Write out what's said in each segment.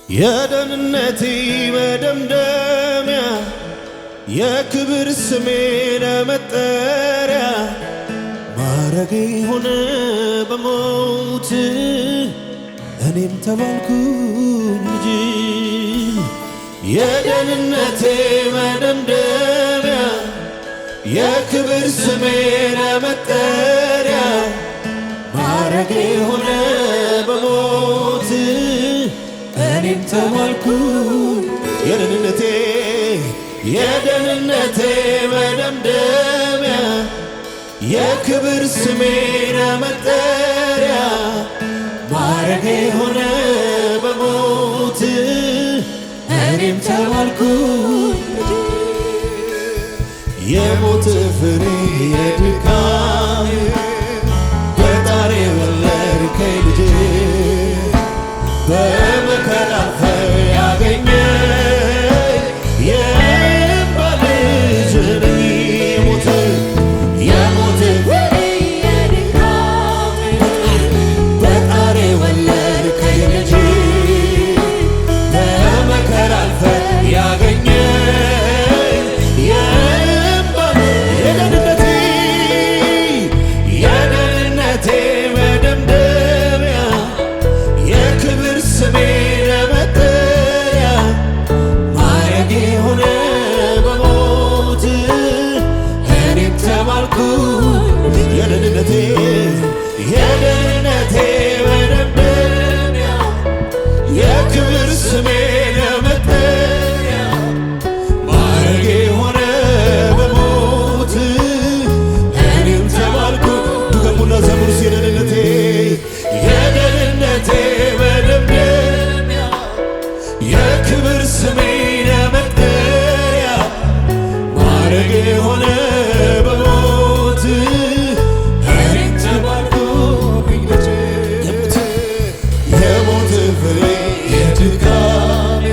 የደህንነቴ መደምደሚያ የክብር ስሜን መጠሪያ ማረጌ ሆነ በሞት እኔም ተባልኩኝ ልጅ የደህንነቴ መደምደሚያ የክብር ስሜን መጠሪያ ማረጌ ሆነ በሞት እኔም ተባልኩኝ የደህንነቴ መደምደሚያ የክብር ስሜን መጠሪያ ማረጌ ሆነ በሞት እኔም ተባልኩኝ የሞት ፍሬ የድካሜ በጣሬ ወለድከኝ ልጄ በመከራ ያገኘኝ የእምባ ልጅ ነኝ የሞት ፍሬ የድካሜ በጣሬ ወለድከኝ ልጄ በመከራ ያገኘኝ የደህንነቴ መደምደሚያ የክብር ስሜን መጠሪያ ማረጌ ሆነ በሞት እኔም ተባልኩኝ የደህንነቴ መደምደሚያ የክብር ስሜን መጠሪያ ማረጌ ሆነ በሞት እኔም ተባልኩኝ ድገሙና ዘምሩ የደህንነቴ መደምደሚያ የክብር ስሜን መጠሪያ ማረጌ ሆነ በሞት እኔም ተባልኩኝ ልጄ የሞት ፍሬ የድካሜ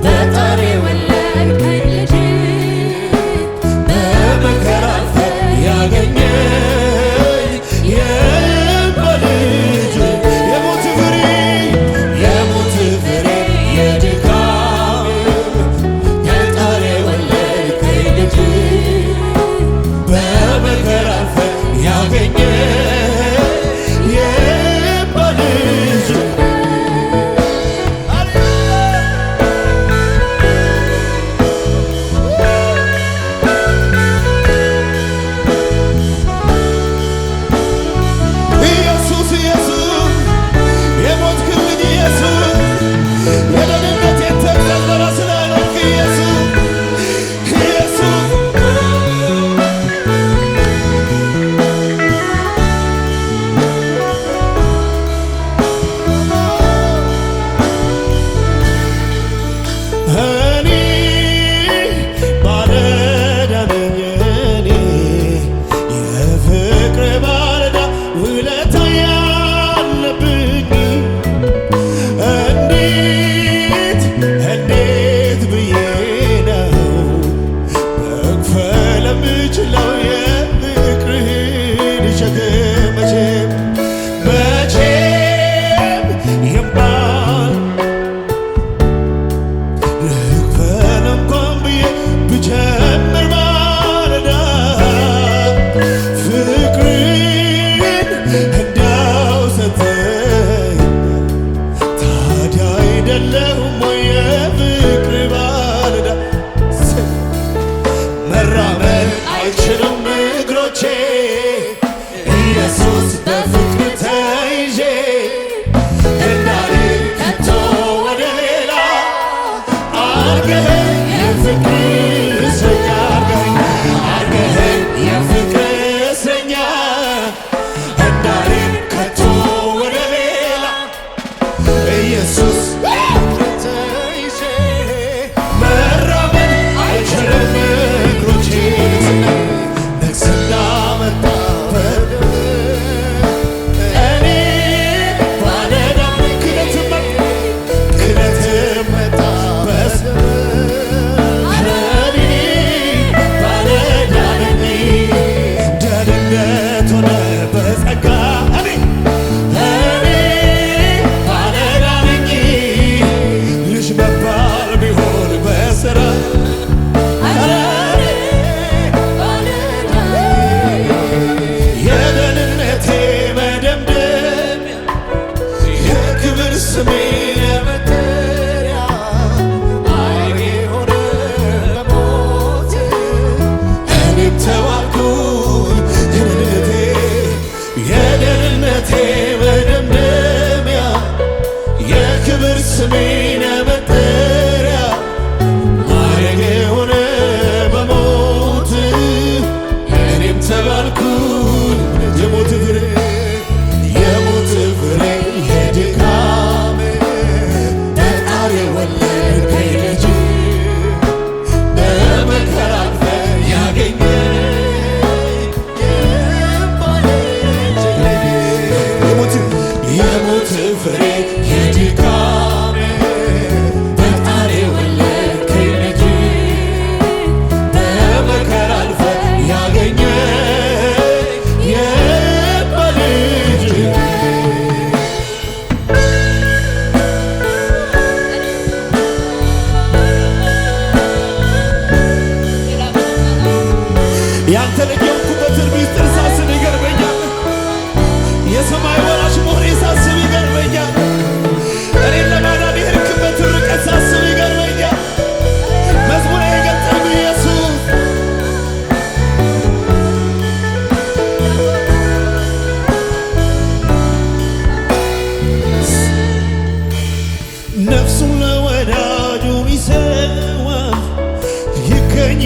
በጣሬ ወለድከኝ ልጄ በመከራ ያገኘኝ የእምባ ልጅ የሞት ፍሬ የድካሜ በጣሬ ወለድከኝ ልጄ በመከራ ያገኘኝ የእምባ ልጅ ኢየሱስ የሞትክልኝ ኢየሱስ የደህንነቴን ተግሣጽ በራስ ላይ አኖርክ ኢየሱስ እኔ ባለዕዳ ነኝ እኔ የፍቅር ባለዕዳ ውለታ ያለብኝ እንዴት ብዬ ነው መክፈል የምችለው የፍቅርህን ሸክም መቼም የማል ልክፈል እንኳን ብዬ ብጀምር ማለዳ ፍቅርን እንዳው ሰጠኝ ታዲያ አይደለሁም ወይ የፍቅር ባለዕዳ መራመድ አይችሉም እግሮቼ ኢየሱስ በፍቅር ተይዤ እንዳልሄድ ከቶ ወደ ሌላ አርገኸኝ የፍቅር እስረኛ አርገኸኝ የፍቅር እስረኛ እንዳልሄድ ከቶ ወደ ሌላ ኢየሱስ ተይዤ መራመድ አይችልም እግሮቼ ንግሥና መጣ እኔ ባለዕዳ ክህነት መጣ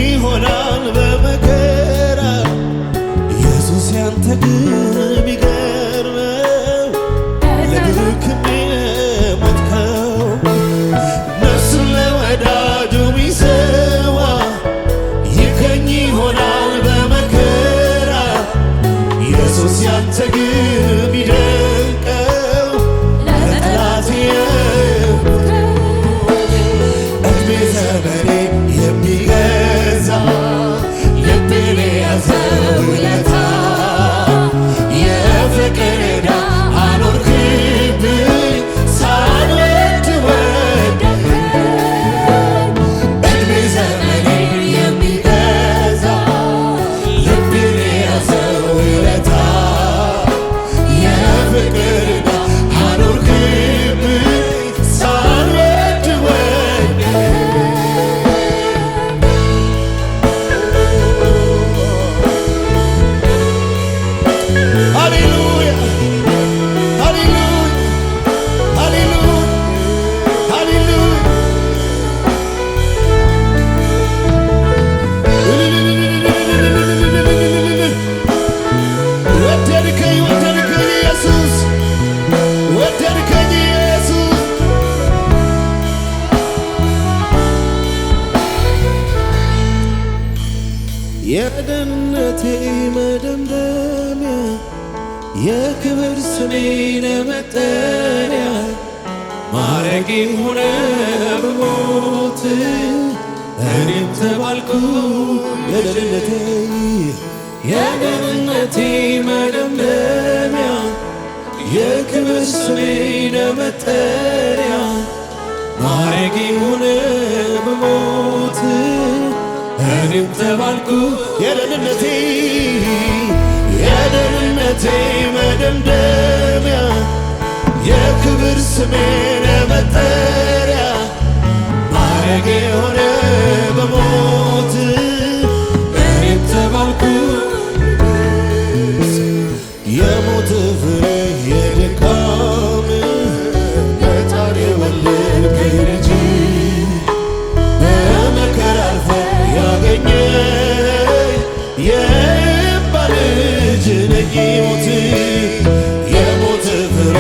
ይሆናል በመከራ ኢየሱስ ያንተ ግን የሚገርመው ለብርክም የሞትከው ነፍሱን ለወዳጁ ሚሰዋ ይገኝ ይሆናል በመከራ ኢየሱስ ያንተ ግን የሚደንቀው ለጠላቴ እድሜ ዘመኔ የሚገዛ ልቤን የያዘው ውለታ የፍቅር ዕዳ አኖርክብኝ ሳልወድ ወደድከኝ እድሜ ዘመኔ የሚገዛ ልቤን የያዘው ውለታ የፍቅር ዕዳ አኖርክብኝ ሳልወድ ወደድከኝ ሃሌሉያ ሃሌሉያ ሃሌሉያ ሃሌሉያ ወደድከኝ ወደድከኝ ኢየሱስ ወደድከኝ ኢየሱስ የደህንነቴ መደምደሚያ የክብር ስሜን መጠሪያ ማረጌ ሆነ በሞት እኔም ተባልኩ የደህንነቴ መደምደሚያ የክብር ስሜን መጠሪያ ማረጌ ሆነ በሞት እኔም ተባልኩ የደህንነቴ መደምደሚያ የክብር ስሜን መጠሪያ ማረጌ ሆነ በሞት እኔም ተባልኩ የሞት ፍሬ የድካም በጣር የወለድከኝ ልጅ በመከራ አልፈ ያገኘኝ የእምባ ልጅ ነኝ የሞት ፍሬ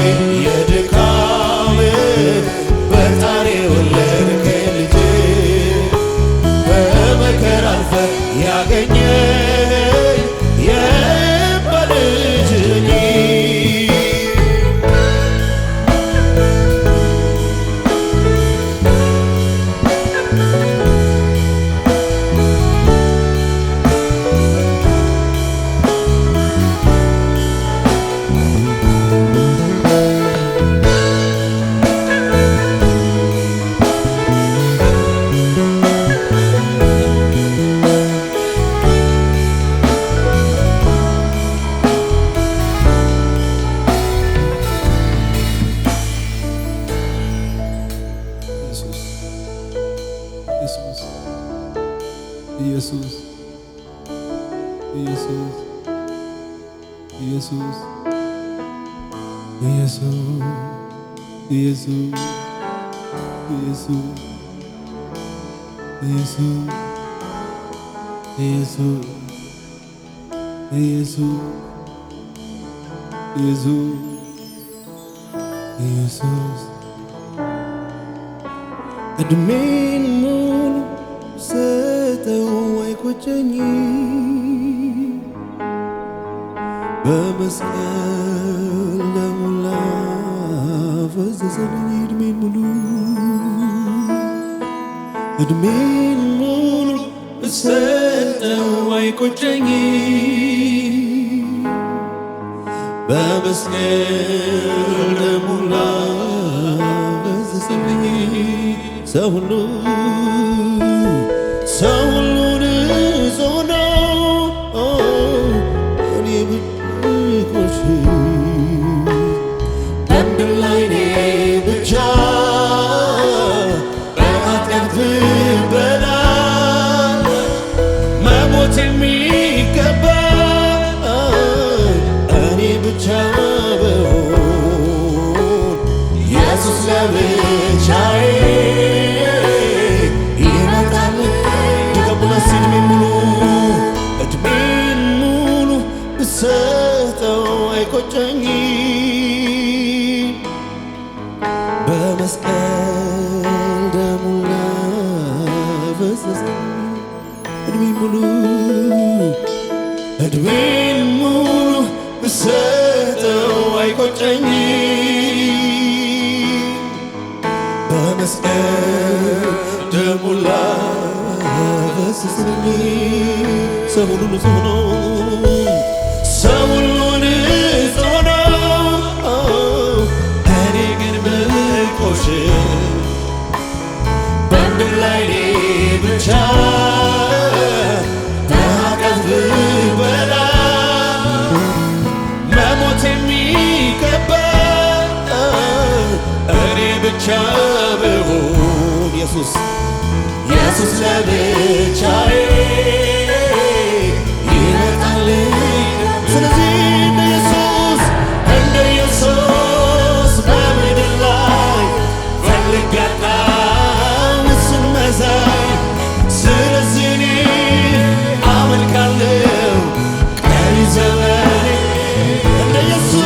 የድካም በጣር የወለድከኝ ልጅ በመከራ አልፈ ያገኘኝ የእምባ ልጅ ነኝ ኢየሱስ ኢየሱስ ኢየሱስ ኢየሱስ ኢየሱስ ኢየሱስ ኢየሱስ ኢየሱስ ኢየሱስ ኢየሱስ ኢየሱስ እድሜን ሙሉ ሰጠው አይቆጨኝ በመስቀል ለሞላ ፈሰሰልኝ እድሜን ሙሉ ሰጠው አይቆጨኝ በመስቀል ለሞላ ፈሰሰልኝ ሰው ሁሉ ንጹህ ነው እኔ ብቆሽ በምድር ላይ እኔ ብቻ በኃጢአት ብበላ መሞት የሚገባ እኔ ብቻ ብሆን ኢየሱስ ለብቻዬ ይመጣል ሙሉ እድሜን ሙሉ ብሰጠው አይቆጨኝ በመስቀል ደሙ ላፈሰሰልኝ ሰው ሁሉ ንጹሕ ነው ሰው ሁሉ ንጹሕ ነው እኔ ግን ብቆሽሽ በምድር ላይ እኔ ብቻ በኃጢአት ብበላ መሞት የሚገባ እኔ ብቻ ብሆን ኢየሱስ ለብቻዬ ይመጣልኝ ስለዚህ እንደ ኢየሱስ በምድር ላይ ፈልጌ አጣሁ እሱን መሳይ ስለዚህ እኔ አመልካለሁ ቀሪ ዘመኔ እንደ ኢየሱስ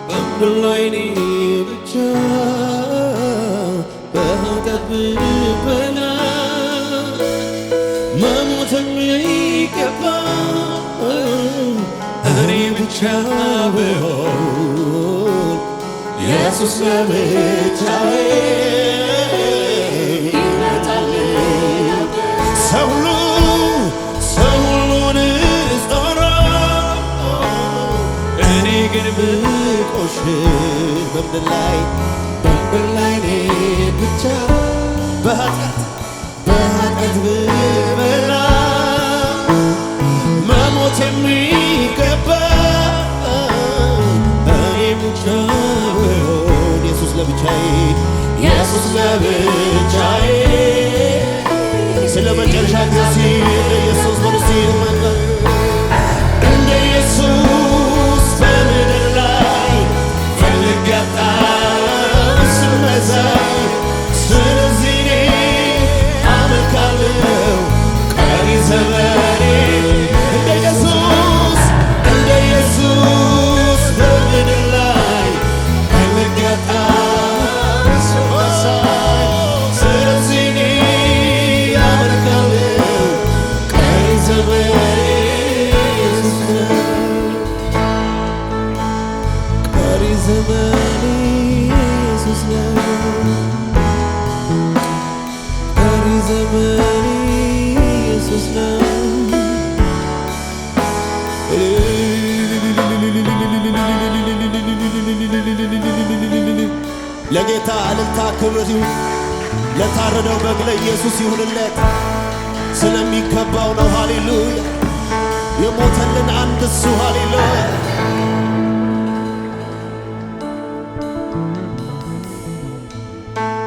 በምድር ላይ እኔ ብቻ በኃጢአት ብበላ መሞት የሚገባ እኔ ብቻ ብሆን ኢየሱስ ለብቻዬ ይመጣልኝ ሰው ሁሉ እኔ ግን ብቆሽሽ በምድር ላይ እኔ ብቻ በኃጢአት ብበላ መሞት የሚገባ እኔ ብቻ ብሆን ኢየሱስ ለብቻዬ ስለ መጨረሻ ጊዜ ኢየሱስ በርስቲ እንደ ኢየሱስ በምድር ላይ ፈልጌ አጣሁ እሱን መሳይ ስለዚህ እኔ አመልካለሁ ቀሪ ዘመኔ እንደ ኢየሱስ በምድር ላይ ፈልጌ አጣሁ እሱን መሳይ ስለዚህ እኔ አመልካለሁ ቀሪ ዘመኔ ዘመኔ ኢየሱስ ነው ቀሪ ዘመኔ ኢየሱስ ነው ለጌታ እልልታ ክብር ይሁን ለታረደው በግ ለኢየሱስ ይሁንለት ስለሚገባው ነው ሃሌሉያ የሞተልን አንድ እሱ ሃሌሉያ